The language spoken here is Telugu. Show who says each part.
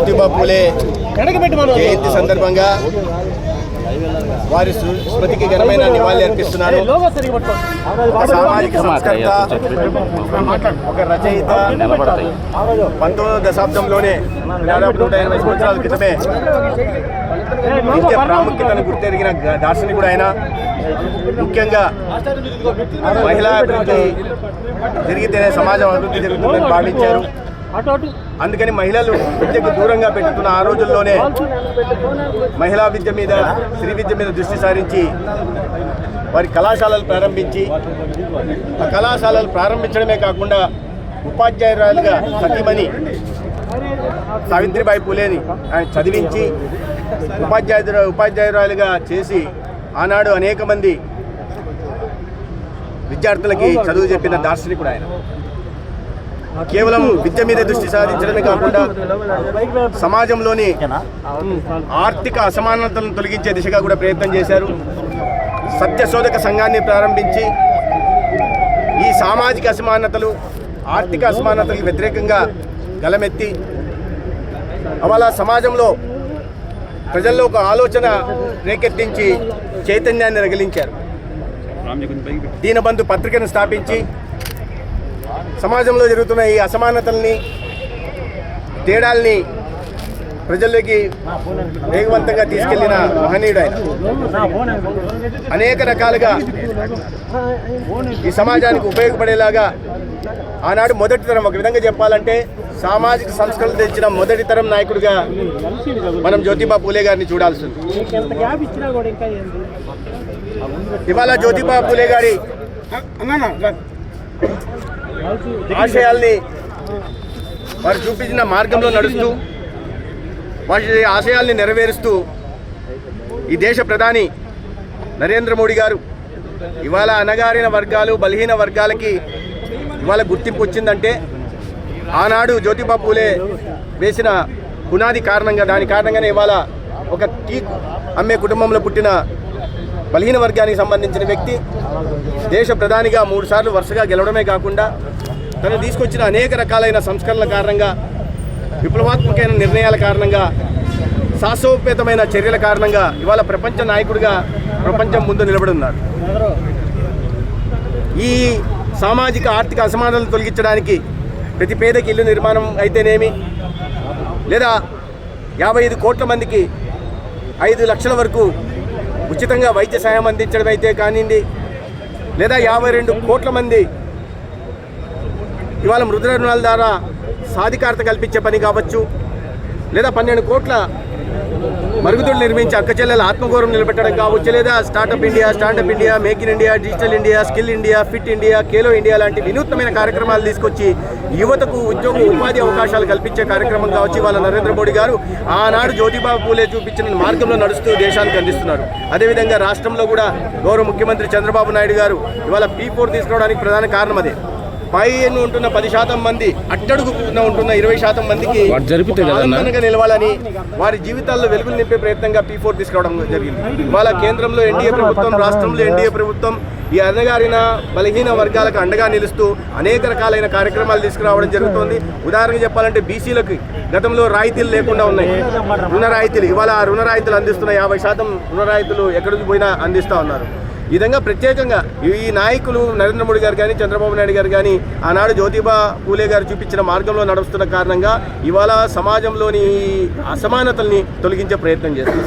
Speaker 1: జ్యోతిబా పూలే జయంతి సందర్భంగా వారి స్మృతికి ఘనమైన నివాళి అర్పిస్తున్నాను. ఒక సామాజిక సంస్కర్త, ఒక రచయిత, 19వ దశాబ్దంలోనే దాదాపు 180 సంవత్సరాల క్రితమే నిత్య ప్రాముఖ్యతను గుర్తెరిగిన దార్శనికుడు ఆయన. ముఖ్యంగా మహిళా అభివృద్ధి జరిగితేనే సమాజం అభివృద్ధి జరుగుతుందని భావించారు. అందుకని మహిళలు విద్యకు దూరంగా పెట్టుతున్న ఆ రోజుల్లోనే మహిళా విద్య మీద, స్త్రీ విద్య మీద దృష్టి సారించి వారి కళాశాలలు ప్రారంభించి, ఆ కళాశాలలు ప్రారంభించడమే కాకుండా ఉపాధ్యాయురాలుగా సతీమణి సావిత్రిబాయి పూలేని ఆయన చదివించి ఉపాధ్యాయురాలుగా చేసి ఆనాడు అనేక మంది విద్యార్థులకి చదువు చెప్పిన దార్శనికుడు ఆయన. కేవలం విద్య మీద దృష్టి సారించడమే కాకుండా సమాజంలోని ఆర్థిక అసమానతలను తొలగించే దిశగా కూడా ప్రయత్నం చేశారు. సత్యశోధక సంఘాన్ని ప్రారంభించి ఈ సామాజిక అసమానతలు, ఆర్థిక అసమానతలకు వ్యతిరేకంగా గలమెత్తి అలా సమాజంలో ప్రజల్లో ఒక ఆలోచన రేకెత్తించి చైతన్యాన్ని రగిలించారు. దీనబంధు పత్రికను స్థాపించి సమాజంలో జరుగుతున్న ఈ అసమానతల్ని, తేడాల్ని ప్రజల్లోకి వేగవంతంగా తీసుకెళ్లిన మహనీయుడు ఆయన. అనేక రకాలుగా ఈ సమాజానికి ఉపయోగపడేలాగా ఆనాడు మొదటి తరం, ఒక విధంగా చెప్పాలంటే సామాజిక సంస్కరణలు తెచ్చిన మొదటి తరం నాయకుడిగా మనం జ్యోతిబా పూలే గారిని చూడాల్సి ఉంది. ఇవాళ జ్యోతిబా పూలే గారి ఆశయాల్ని వారు చూపించిన మార్గంలో నడుస్తూ, వారి ఆశయాల్ని నెరవేరుస్తూ ఈ దేశ ప్రధాని నరేంద్ర మోడీ గారు ఇవాళ అణగారిన వర్గాలు, బలహీన వర్గాలకి ఇవాళ గుర్తింపు వచ్చిందంటే ఆనాడు జ్యోతిబా పూలే వేసిన పునాది కారణంగా, దాని కారణంగానే ఇవాళ ఒక టీ అమ్మే కుటుంబంలో పుట్టిన బలహీన వర్గానికి సంబంధించిన వ్యక్తి దేశ ప్రధానిగా 3 సార్లు వరుసగా గెలవడమే కాకుండా తను తీసుకొచ్చిన అనేక రకాలైన సంస్కరణల కారణంగా, విప్లవాత్మకమైన నిర్ణయాల కారణంగా, సాహసోపేతమైన చర్యల కారణంగా ఇవాళ ప్రపంచ నాయకుడిగా ప్రపంచం ముందు నిలబడున్నాడు. ఈ సామాజిక ఆర్థిక అసమానతలను తొలగించడానికి ప్రతి పేదకి ఇల్లు నిర్మాణం అయితేనేమి, లేదా 55 కోట్ల మందికి 5 లక్షల వరకు ఉచితంగా వైద్య సహాయం అందించడం అయితే కానివ్వండి, లేదా 52 కోట్ల మంది ఇవాళ మృదుల రుణాల ద్వారా సాధికారత కల్పించే పని కావచ్చు, లేదా 12 కోట్ల మరుగుదొడ్లు నిర్మించి అక్కచెల్లెల ఆత్మగౌరవం నిలబెట్టడం కావచ్చు, లేదా startup India, make in India, digital India, skill India, fit India, Khelo India లాంటి వినూత్నమైన కార్యక్రమాలు తీసుకొచ్చి యువతకు ఉపాధి అవకాశాలు కల్పించే కార్యక్రమం కావచ్చు. ఇవాళ నరేంద్ర మోడీ గారు ఆనాడు జ్యోతిబా పూలే చూపించిన మార్గంలో నడుస్తూ దేశానికి అందిస్తున్నారు. అదేవిధంగా రాష్ట్రంలో కూడా గౌరవ ముఖ్యమంత్రి చంద్రబాబు నాయుడు గారు ఇవాళ P4 తీసుకురావడానికి ప్రధాన కారణం అదే. పైన ఉంటున్న 10% మంది, అట్టడుగున ఉంటున్న 20% మందికి ఆనందంగా నిలవాలని, వారి జీవితాల్లో వెలుగులు నింపే ప్రయత్నంగా P4 తీసుకురావడం జరిగింది. ఇవాళ కేంద్రంలో ఎన్డీఏ ప్రభుత్వం, రాష్ట్రంలో ఎన్డీఏ ప్రభుత్వం ఈ అణగారిన బలహీన వర్గాలకు అండగా నిలుస్తూ అనేక రకాలైన కార్యక్రమాలు తీసుకురావడం జరుగుతుంది. ఉదాహరణకు చెప్పాలంటే బీసీలకు గతంలో రాయితీలు లేకుండా ఉన్నాయి, రుణ రాయితీలు. ఇవాళ ఆ రుణ రాయితీలు అందిస్తున్న 50% రుణ రాయితీలు ఎక్కడికి పోయినా అందిస్తూ ఉన్నారు. ఈ విధంగా ప్రత్యేకంగా ఈ నాయకులు నరేంద్ర మోడీ గారు కానీ, చంద్రబాబు నాయుడు గారు కానీ ఆనాడు జ్యోతిబా పూలే గారు చూపించిన మార్గంలో నడుస్తున్న కారణంగా ఇవాళ సమాజంలోని అసమానతల్ని తొలగించే ప్రయత్నం చేస్తారు.